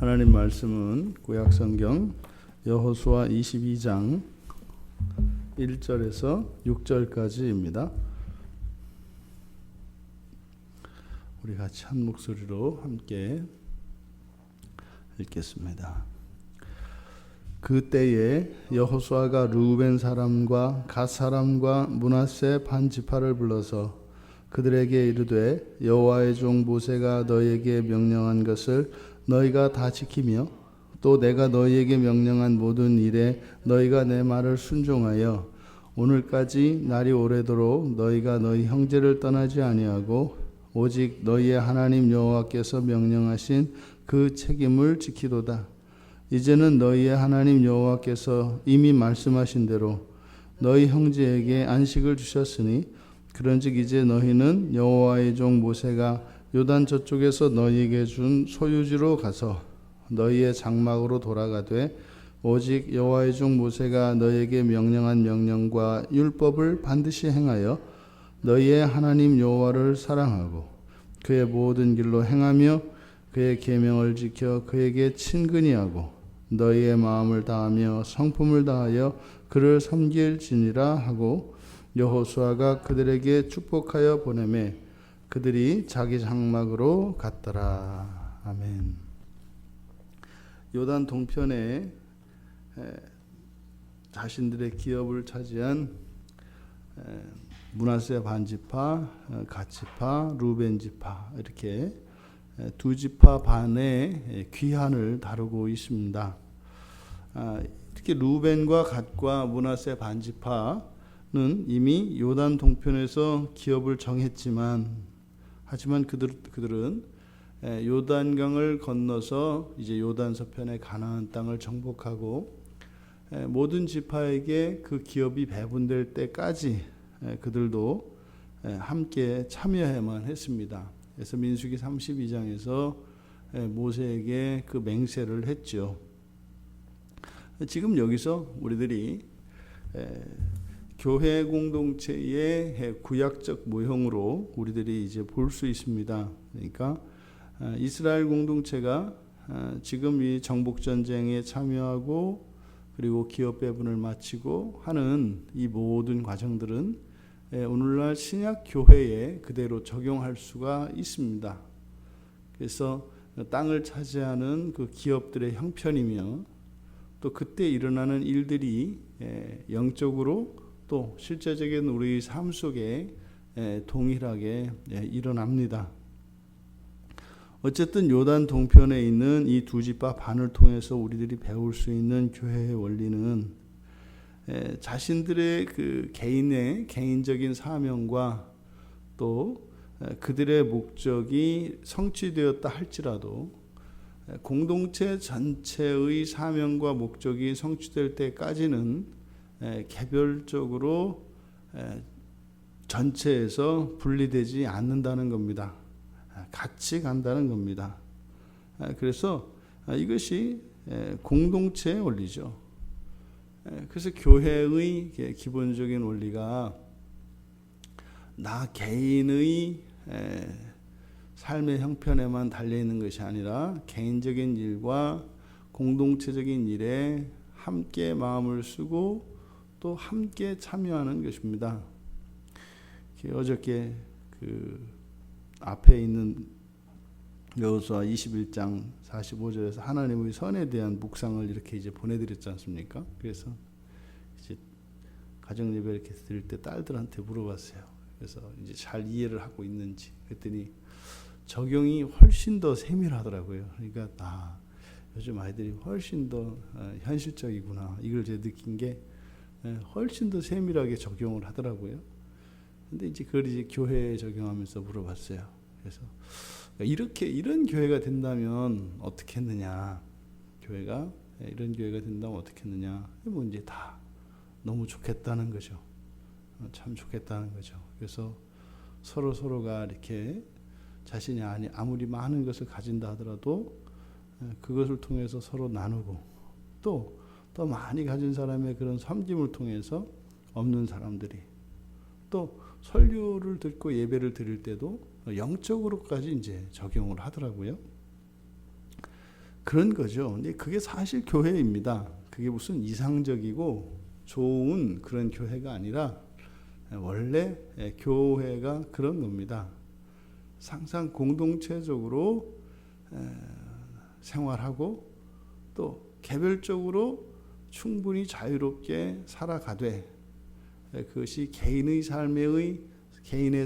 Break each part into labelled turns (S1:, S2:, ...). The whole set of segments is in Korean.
S1: 하나님 말씀은 구약성경 여호수아 22장 1절에서 6절까지입니다. 우리 같이 한 목소리로 함께 읽겠습니다. 그때에 여호수아가 르우벤 사람과 갓 사람과 므낫세 반 지파를 불러서 그들에게 이르되 여호와의 종 모세가 너희에게 명령한 것을 너희가 다 지키며 또 내가 너희에게 명령한 모든 일에 너희가 내 말을 순종하여 오늘까지 날이 오래도록 너희가 너희 형제를 떠나지 아니하고 오직 너희의 하나님 여호와께서 명령하신 그 책임을 지키도다. 이제는 너희의 하나님 여호와께서 이미 말씀하신 대로 너희 형제에게 안식을 주셨으니 그런즉 이제 너희는 여호와의 종 모세가 요단 저쪽에서 너희에게 준 소유지로 가서 너희의 장막으로 돌아가되 오직 여호와의 종 모세가 너희에게 명령한 명령과 율법을 반드시 행하여 너희의 하나님 여호와를 사랑하고 그의 모든 길로 행하며 그의 계명을 지켜 그에게 친근히 하고 너희의 마음을 다하며 성품을 다하여 그를 섬길지니라 하고 여호수아가 그들에게 축복하여 보내매 그들이 자기 장막으로 갔더라. 아멘. 요단 동편에 자신들의 기업을 차지한 므낫세 반지파, 갓 지파, 르우벤 지파 이렇게 두 지파 반의 귀환을 다루고 있습니다. 특히 르우벤과 갓과 므낫세 반지파는 이미 요단 동편에서 기업을 정했지만 하지만 그들은 요단강을 건너서 이제 요단 서편의 가나안 땅을 정복하고 모든 지파에게 그 기업이 배분될 때까지 그들도 함께 참여해야만 했습니다. 그래서 민수기 32장에서 모세에게 그 맹세를 했죠. 지금 여기서 우리들이 교회 공동체의 구약적 모형으로 우리들이 이제 볼 수 있습니다. 그러니까 이스라엘 공동체가 지금 이 정복 전쟁에 참여하고 그리고 기업 배분을 마치고 하는 이 모든 과정들은 오늘날 신약 교회에 그대로 적용할 수가 있습니다. 그래서 땅을 차지하는 그 기업들의 형편이며 또 그때 일어나는 일들이 영적으로 또 실제적인 우리 삶 속에 동일하게 일어납니다. 어쨌든 요단 동편에 있는 이 두 지파 반을 통해서 우리들이 배울 수 있는 교회의 원리는 자신들의 그 개인의 개인적인 사명과 또 그들의 목적이 성취되었다 할지라도 공동체 전체의 사명과 목적이 성취될 때까지는 개별적으로 전체에서 분리되지 않는다는 겁니다. 같이 간다는 겁니다. 그래서 이것이 공동체의 원리죠. 그래서 교회의 기본적인 원리가 나 개인의 삶의 형편에만 달려있는 것이 아니라 개인적인 일과 공동체적인 일에 함께 마음을 쓰고 또 함께 참여하는 것입니다. 어저께 그 앞에 있는 여호수아 21장 45절에서 하나님의 선에 대한 묵상을 이렇게 이제 보내드렸지 않습니까? 그래서 이제 가정 예배 이렇게 드릴 때 딸들한테 물어봤어요. 그래서 이제 잘 이해를 하고 있는지 그랬더니 적용이 훨씬 더 세밀하더라고요. 그러니까 요즘 아이들이 훨씬 더 현실적이구나 이걸 제가 느낀 게 훨씬 더 세밀하게 적용을 하더라고요. 근데 이제 그걸 이제 교회에 적용하면서 물어봤어요. 그래서 이런 교회가 된다면 어떻게 했느냐? 교회가 이런 교회가 된다면 어떻게 했느냐? 뭐 이제 다 너무 좋겠다는 거죠. 참 좋겠다는 거죠. 그래서 서로가 이렇게 자신이 아무리 많은 것을 가진다 하더라도 그것을 통해서 서로 나누고 또 더 많이 가진 사람의 그런 섬김을 통해서 없는 사람들이 또 설교를 듣고 예배를 드릴 때도 영적으로까지 이제 적용을 하더라고요. 그런 거죠. 근데 그게 사실 교회입니다. 그게 무슨 이상적이고 좋은 그런 교회가 아니라 원래 교회가 그런 겁니다. 항상 공동체적으로 생활하고 또 개별적으로 충분히 자유롭게 살아가되 그것이 개인의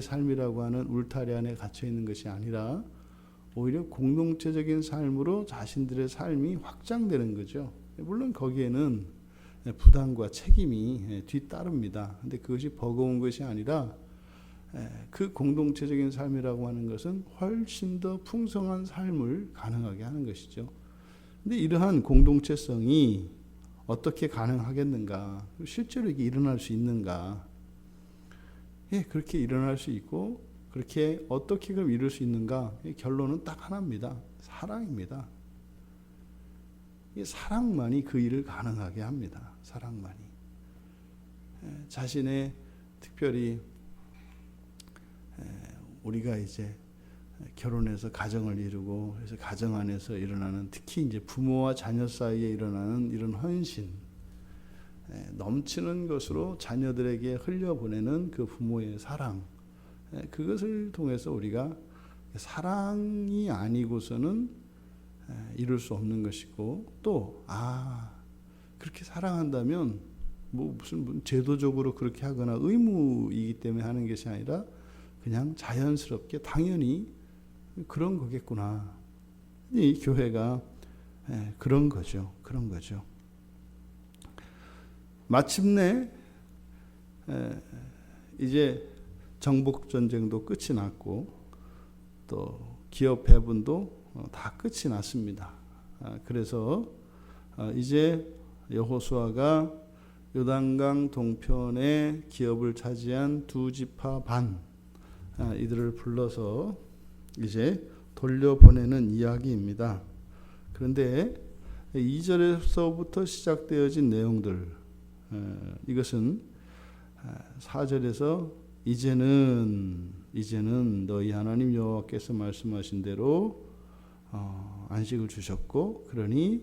S1: 삶이라고 하는 울타리 안에 갇혀 있는 것이 아니라 오히려 공동체적인 삶으로 자신들의 삶이 확장되는 거죠. 물론 거기에는 부담과 책임이 뒤따릅니다. 근데 그것이 버거운 것이 아니라 그 공동체적인 삶이라고 하는 것은 훨씬 더 풍성한 삶을 가능하게 하는 것이죠. 근데 이러한 공동체성이 어떻게 가능하겠는가? 실제로 이게 일어날 수 있는가? 그렇게 일어날 수 있고 그렇게 어떻게 그럼 이룰 수 있는가? 결론은 딱 하나입니다. 사랑입니다. 사랑만이 그 일을 가능하게 합니다. 사랑만이. 자신의 특별히 우리가 이제 결혼해서 가정을 이루고 그래서 가정 안에서 일어나는 특히 이제 부모와 자녀 사이에 일어나는 이런 헌신, 넘치는 것으로 자녀들에게 흘려보내는 그 부모의 사랑, 그것을 통해서 우리가 사랑이 아니고서는 이룰 수 없는 것이고 또 그렇게 사랑한다면 뭐 무슨 제도적으로 그렇게 하거나 의무이기 때문에 하는 것이 아니라 그냥 자연스럽게 당연히 그런 거겠구나. 이 교회가 그런 거죠. 그런 거죠. 마침내 이제 정복 전쟁도 끝이 났고 또 기업 배분도 다 끝이 났습니다. 그래서 이제 여호수아가 요단강 동편에 기업을 차지한 두 지파 반 이들을 불러서 이제 돌려보내는 이야기입니다. 그런데 2절에서부터 시작되어진 내용들, 이것은 4절에서 이제는 너희 하나님 여호와께서 말씀하신 대로 안식을 주셨고 그러니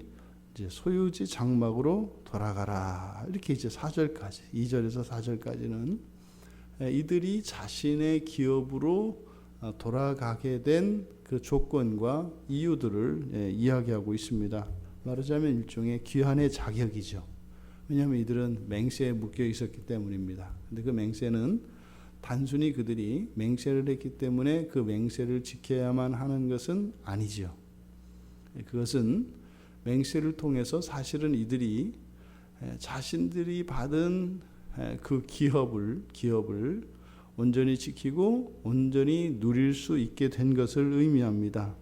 S1: 이제 소유지 장막으로 돌아가라. 이렇게 이제 4절까지 2절에서 4절까지는 이들이 자신의 기업으로 돌아가게 된 그 조건과 이유들을 이야기하고 있습니다. 말하자면 일종의 귀환의 자격이죠. 왜냐하면 이들은 맹세에 묶여 있었기 때문입니다. 근데 그 맹세는 단순히 그들이 맹세를 했기 때문에 그 맹세를 지켜야만 하는 것은 아니죠. 그것은 맹세를 통해서 사실은 이들이 자신들이 받은 그 기업을 온전히 지키고 온전히 누릴 수 있게 된 것을 의미합니다.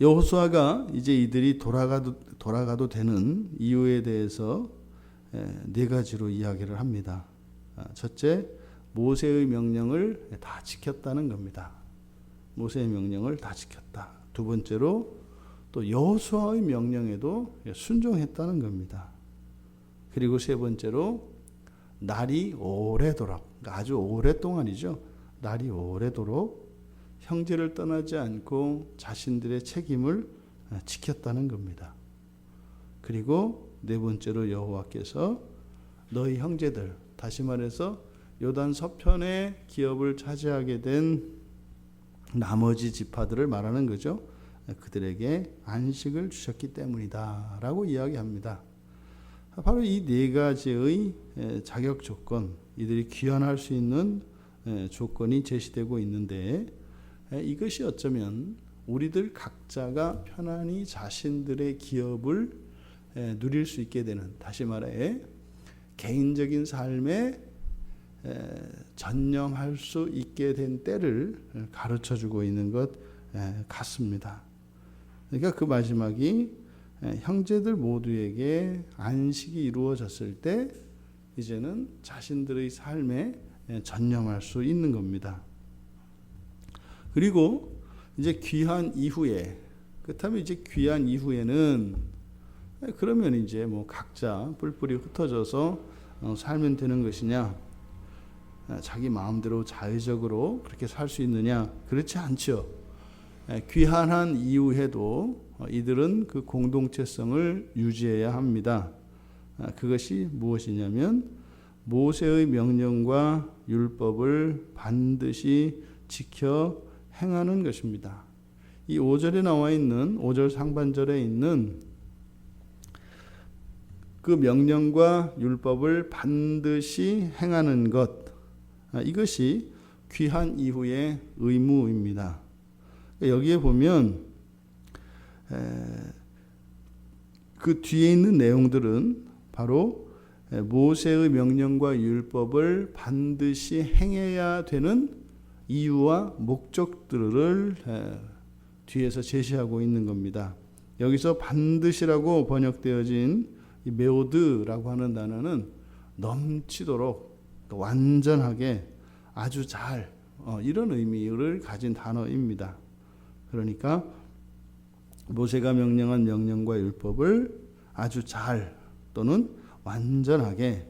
S1: 여호수아가 이제 이들이 돌아가도 되는 이유에 대해서 네 가지로 이야기를 합니다. 첫째, 모세의 명령을 다 지켰다는 겁니다. 모세의 명령을 다 지켰다. 두 번째로 또 여호수아의 명령에도 순종했다는 겁니다. 그리고 세 번째로 날이 오래도록, 그러니까 아주 오랫동안이죠. 날이 오래도록 형제를 떠나지 않고 자신들의 책임을 지켰다는 겁니다. 그리고 네 번째로 여호와께서 너희 형제들, 다시 말해서 요단 서편의 기업을 차지하게 된 나머지 지파들을 말하는 거죠. 그들에게 안식을 주셨기 때문이다 라고 이야기합니다. 바로 이 네 가지의 자격 조건, 이들이 귀환할 수 있는 조건이 제시되고 있는데 이것이 어쩌면 우리들 각자가 편안히 자신들의 기업을 누릴 수 있게 되는, 다시 말해 개인적인 삶에 전념할 수 있게 된 때를 가르쳐주고 있는 것 같습니다. 그러니까 그 마지막이 형제들 모두에게 안식이 이루어졌을 때 이제는 자신들의 삶에 전념할 수 있는 겁니다. 그리고 이제 귀한 이후에, 그렇다면 이제 귀한 이후에는 그러면 이제 뭐 각자 뿔뿔이 흩어져서 살면 되는 것이냐, 자기 마음대로 자유적으로 그렇게 살 수 있느냐? 그렇지 않죠. 귀환한 이후에도 이들은 그 공동체성을 유지해야 합니다. 그것이 무엇이냐면 모세의 명령과 율법을 반드시 지켜 행하는 것입니다. 이 5절에 나와 있는 5절 상반절에 있는 그 명령과 율법을 반드시 행하는 것, 이것이 귀환 이후의 의무입니다. 여기에 보면 그 뒤에 있는 내용들은 바로 모세의 명령과 율법을 반드시 행해야 되는 이유와 목적들을 뒤에서 제시하고 있는 겁니다. 여기서 반드시라고 번역되어진 이 메오드라고 하는 단어는 넘치도록 완전하게 아주 잘 이런 의미를 가진 단어입니다. 그러니까 모세가 명령한 명령과 율법을 아주 잘 또는 완전하게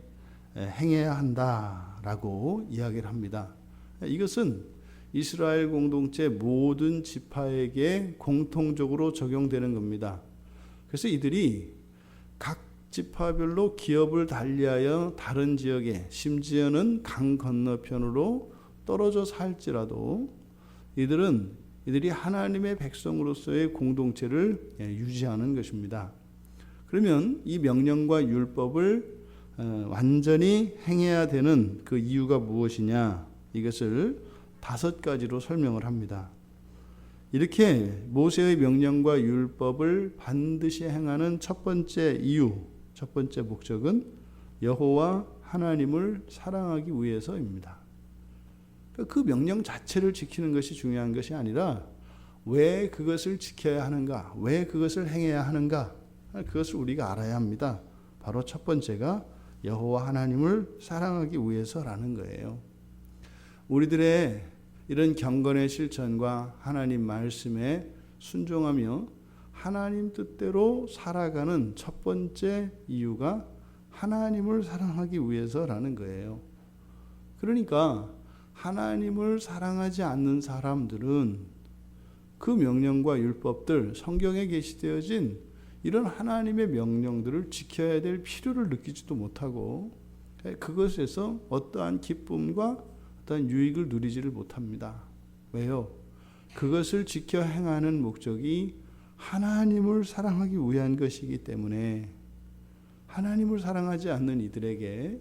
S1: 행해야 한다라고 이야기를 합니다. 이것은 이스라엘 공동체 모든 지파에게 공통적으로 적용되는 겁니다. 그래서 이들이 각 지파별로 기업을 달리하여 다른 지역에 심지어는 강 건너편으로 떨어져 살지라도 이들이 하나님의 백성으로서의 공동체를 유지하는 것입니다. 그러면 이 명령과 율법을 완전히 행해야 되는 그 이유가 무엇이냐? 이것을 5가지로 설명을 합니다. 이렇게 모세의 명령과 율법을 반드시 행하는 첫 번째 이유, 첫 번째 목적은 여호와 하나님을 사랑하기 위해서입니다. 그 명령 자체를 지키는 것이 중요한 것이 아니라 왜 그것을 지켜야 하는가, 왜 그것을 행해야 하는가, 그것을 우리가 알아야 합니다. 바로 첫 번째가 여호와 하나님을 사랑하기 위해서라는 거예요. 우리들의 이런 경건의 실천과 하나님 말씀에 순종하며 하나님 뜻대로 살아가는 첫 번째 이유가 하나님을 사랑하기 위해서라는 거예요. 그러니까 하나님을 사랑하지 않는 사람들은 그 명령과 율법들, 성경에 게시되어진 이런 하나님의 명령들을 지켜야 될 필요를 느끼지도 못하고 그것에서 어떠한 기쁨과 어떠한 유익을 누리지를 못합니다. 왜요? 그것을 지켜 행하는 목적이 하나님을 사랑하기 위한 것이기 때문에 하나님을 사랑하지 않는 이들에게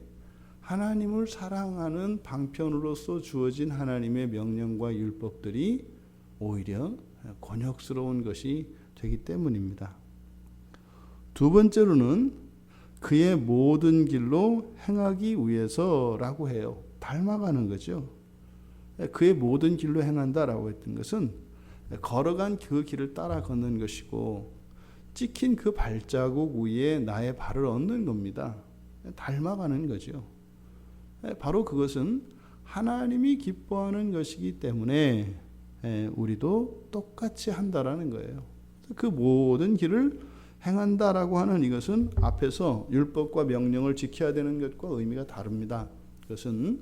S1: 하나님을 사랑하는 방편으로서 주어진 하나님의 명령과 율법들이 오히려 곤욕스러운 것이 되기 때문입니다. 두 번째로는 그의 모든 길로 행하기 위해서라고 해요. 닮아가는 거죠. 그의 모든 길로 행한다라고 했던 것은 걸어간 그 길을 따라 걷는 것이고 찍힌 그 발자국 위에 나의 발을 얹는 겁니다. 닮아가는 거죠. 바로 그것은 하나님이 기뻐하는 것이기 때문에 우리도 똑같이 한다라는 거예요. 그 모든 길을 행한다라고 하는 이것은 앞에서 율법과 명령을 지켜야 되는 것과 의미가 다릅니다. 그것은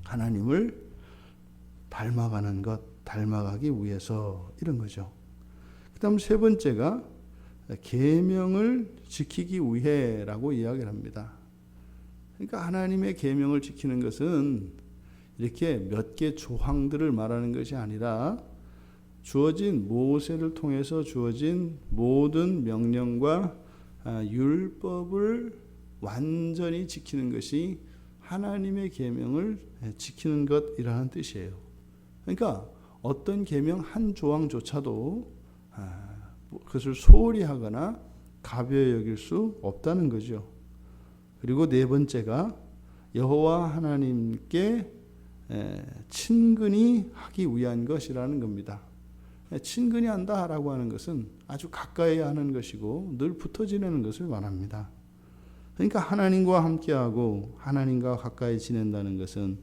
S1: 하나님을 닮아가는 것, 닮아가기 위해서 이런 거죠. 그 다음 세 번째가 계명을 지키기 위해라고 이야기를 합니다. 그러니까 하나님의 계명을 지키는 것은 이렇게 몇 개 조항들을 말하는 것이 아니라 주어진 모세를 통해서 주어진 모든 명령과 율법을 완전히 지키는 것이 하나님의 계명을 지키는 것이라는 뜻이에요. 그러니까 어떤 계명 한 조항조차도 그것을 소홀히 하거나 가벼이 여길 수 없다는 거죠. 그리고 네 번째가 여호와 하나님께 친근히 하기 위한 것이라는 겁니다. 친근히 한다라고 하는 것은 아주 가까이 하는 것이고 늘 붙어 지내는 것을 말합니다. 그러니까 하나님과 함께하고 하나님과 가까이 지낸다는 것은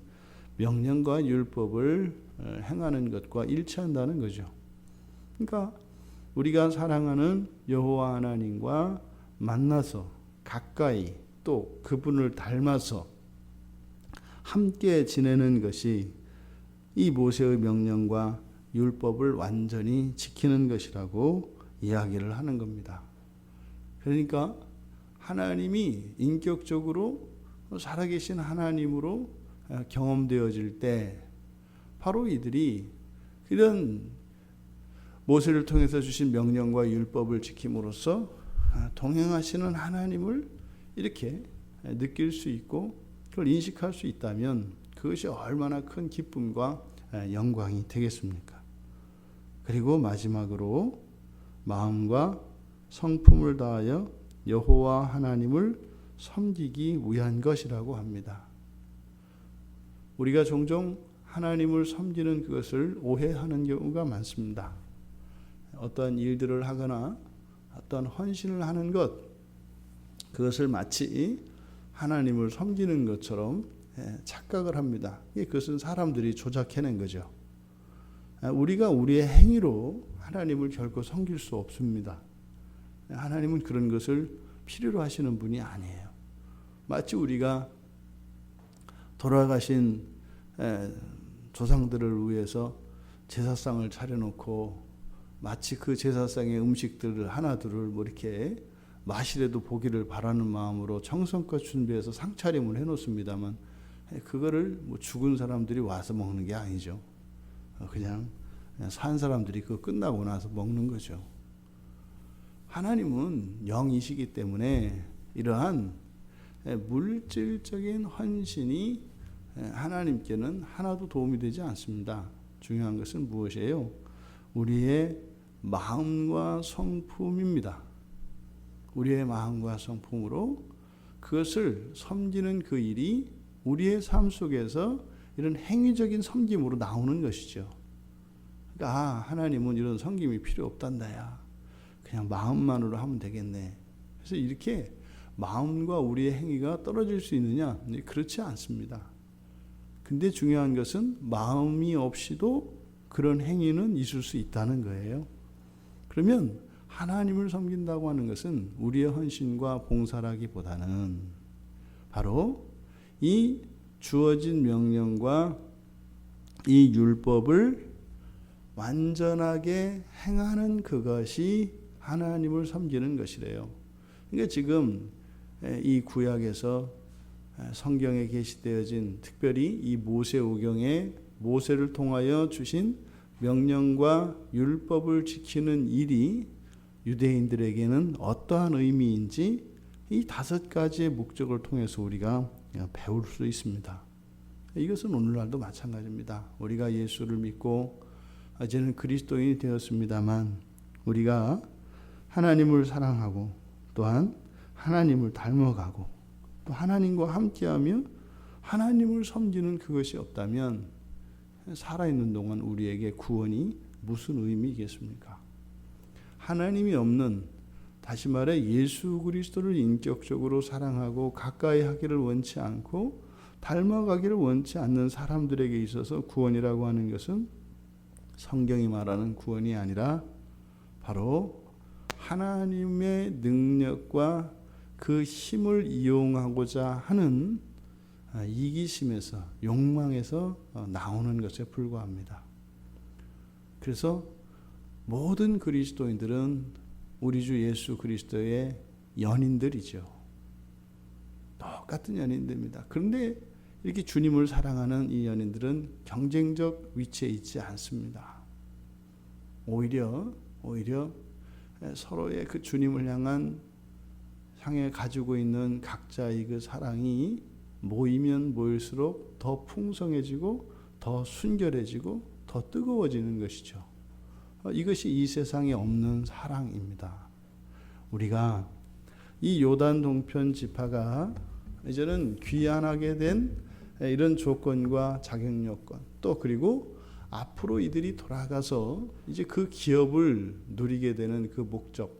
S1: 명령과 율법을 행하는 것과 일치한다는 거죠. 그러니까 우리가 사랑하는 여호와 하나님과 만나서 가까이 또 그분을 닮아서 함께 지내는 것이 이 모세의 명령과 율법을 완전히 지키는 것이라고 이야기를 하는 겁니다. 그러니까 하나님이 인격적으로 살아계신 하나님으로 경험되어질 때 바로 이들이 이런 모세를 통해서 주신 명령과 율법을 지킴으로써 동행하시는 하나님을 이렇게 느낄 수 있고 그걸 인식할 수 있다면 그것이 얼마나 큰 기쁨과 영광이 되겠습니까? 그리고 마지막으로 마음과 성품을 다하여 여호와 하나님을 섬기기 위한 것이라고 합니다. 우리가 종종 하나님을 섬기는 그것을 오해하는 경우가 많습니다. 어떠한 일들을 하거나 어떤 헌신을 하는 것, 그것을 마치 하나님을 섬기는 것처럼 착각을 합니다. 그것은 사람들이 조작해낸 거죠. 우리가 우리의 행위로 하나님을 결코 섬길 수 없습니다. 하나님은 그런 것을 필요로 하시는 분이 아니에요. 마치 우리가 돌아가신 조상들을 위해서 제사상을 차려놓고 마치 그 제사상의 음식들을 하나둘을 뭐 이렇게 마시래도 보기를 바라는 마음으로 정성껏 준비해서 상차림을 해놓습니다만 그거를 뭐 죽은 사람들이 와서 먹는 게 아니죠. 그냥 산 사람들이 그거 끝나고 나서 먹는 거죠. 하나님은 영이시기 때문에 이러한 물질적인 헌신이 하나님께는 하나도 도움이 되지 않습니다. 중요한 것은 무엇이에요? 우리의 마음과 성품입니다. 우리의 마음과 성품으로 그것을 섬기는 그 일이 우리의 삶 속에서 이런 행위적인 섬김으로 나오는 것이죠. 그러니까 하나님은 이런 섬김이 필요 없단다야. 그냥 마음만으로 하면 되겠네. 그래서 이렇게 마음과 우리의 행위가 떨어질 수 있느냐? 그렇지 않습니다. 근데 중요한 것은 마음이 없이도 그런 행위는 있을 수 있다는 거예요. 그러면 하나님을 섬긴다고 하는 것은 우리의 헌신과 봉사라기보다는 바로 이 주어진 명령과 이 율법을 완전하게 행하는 그것이 하나님을 섬기는 것이래요. 그러니까 지금 이 구약에서 성경에 게시되어진 특별히 이 모세오경에 모세를 통하여 주신 명령과 율법을 지키는 일이 유대인들에게는 어떠한 의미인지 이 5가지의 목적을 통해서 우리가 배울 수 있습니다. 이것은 오늘날도 마찬가지입니다. 우리가 예수를 믿고 이제는 그리스도인이 되었습니다만 우리가 하나님을 사랑하고 또한 하나님을 닮아가고 또 하나님과 함께하며 하나님을 섬기는 그것이 없다면 살아있는 동안 우리에게 구원이 무슨 의미겠습니까? 하나님이 없는, 다시 말해 예수 그리스도를 인격적으로 사랑하고 가까이 하기를 원치 않고 닮아가기를 원치 않는 사람들에게 있어서 구원이라고 하는 것은 성경이 말하는 구원이 아니라 바로 하나님의 능력과 그 힘을 이용하고자 하는 이기심에서, 욕망에서 나오는 것에 불과합니다. 그래서 모든 그리스도인들은 우리 주 예수 그리스도의 연인들이죠. 똑같은 연인들입니다. 그런데 이렇게 주님을 사랑하는 이 연인들은 경쟁적 위치에 있지 않습니다. 오히려 서로의 그 주님을 향해 가지고 있는 각자의 그 사랑이 모이면 모일수록 더 풍성해지고 더 순결해지고 더 뜨거워지는 것이죠. 이것이 이 세상에 없는 사랑입니다. 우리가 이 요단 동편 지파가 이제는 귀환하게 된 이런 조건과 자격 요건, 또 그리고 앞으로 이들이 돌아가서 이제 그 기업을 누리게 되는 그 목적,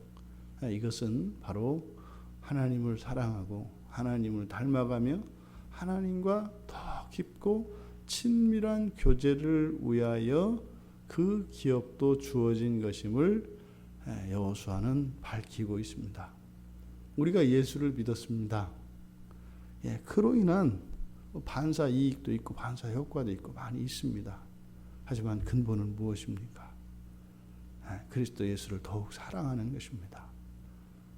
S1: 이것은 바로 하나님을 사랑하고 하나님을 닮아가며 하나님과 더 깊고 친밀한 교제를 위하여 그 기업도 주어진 것임을 여호수아는 밝히고 있습니다. 우리가 예수를 믿었습니다. 그로 인한 반사 이익도 있고 반사 효과도 있고 많이 있습니다. 하지만 근본은 무엇입니까? 그리스도 예수를 더욱 사랑하는 것입니다.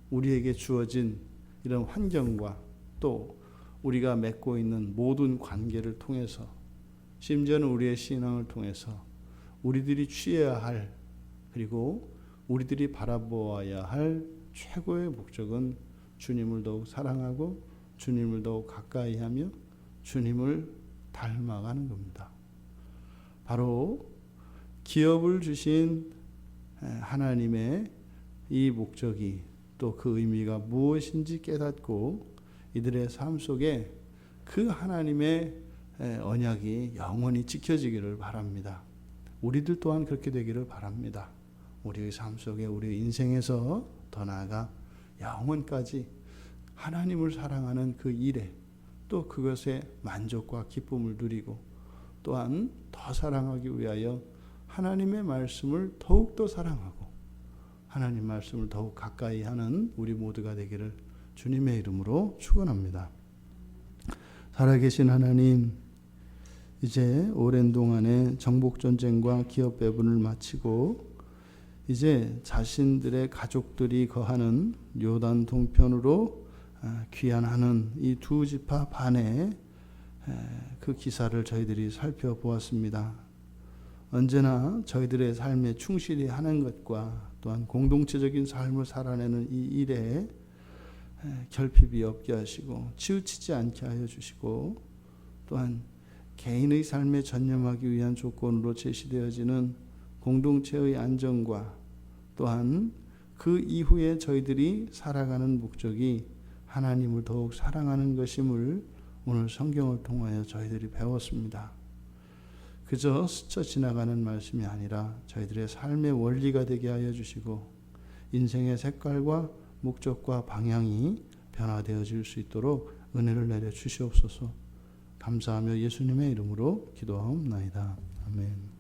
S1: 우리에게 주어진 이런 환경과 또 우리가 맺고 있는 모든 관계를 통해서, 심지어는 우리의 신앙을 통해서 우리들이 취해야 할, 그리고 우리들이 바라보아야 할 최고의 목적은 주님을 더욱 사랑하고 주님을 더욱 가까이 하며 주님을 닮아가는 겁니다. 바로 기업을 주신 하나님의 이 목적이 또 그 의미가 무엇인지 깨닫고 이들의 삶 속에 그 하나님의 언약이 영원히 지켜지기를 바랍니다. 우리들 또한 그렇게 되기를 바랍니다. 우리의 삶 속에, 우리의 인생에서 더 나아가 영원까지 하나님을 사랑하는 그 일에 또 그것에 만족과 기쁨을 누리고 또한 더 사랑하기 위하여 하나님의 말씀을 더욱더 사랑하고 하나님 말씀을 더욱 가까이 하는 우리 모두가 되기를 주님의 이름으로 축원합니다. 살아계신 하나님, 이제 오랜 동안의 정복전쟁과 기업 배분을 마치고 이제 자신들의 가족들이 거하는 요단 동편으로 귀환하는 이 두 지파 반의 그 기사를 저희들이 살펴보았습니다. 언제나 저희들의 삶에 충실히 하는 것과 또한 공동체적인 삶을 살아내는 이 일에 결핍이 없게 하시고 치우치지 않게 하여 주시고 또한 개인의 삶에 전념하기 위한 조건으로 제시되어지는 공동체의 안정과 또한 그 이후에 저희들이 살아가는 목적이 하나님을 더욱 사랑하는 것임을 오늘 성경을 통하여 저희들이 배웠습니다. 그저 스쳐 지나가는 말씀이 아니라 저희들의 삶의 원리가 되게 하여 주시고 인생의 색깔과 목적과 방향이 변화되어질 수 있도록 은혜를 내려 주시옵소서. 감사하며 예수님의 이름으로 기도하옵나이다. 아멘.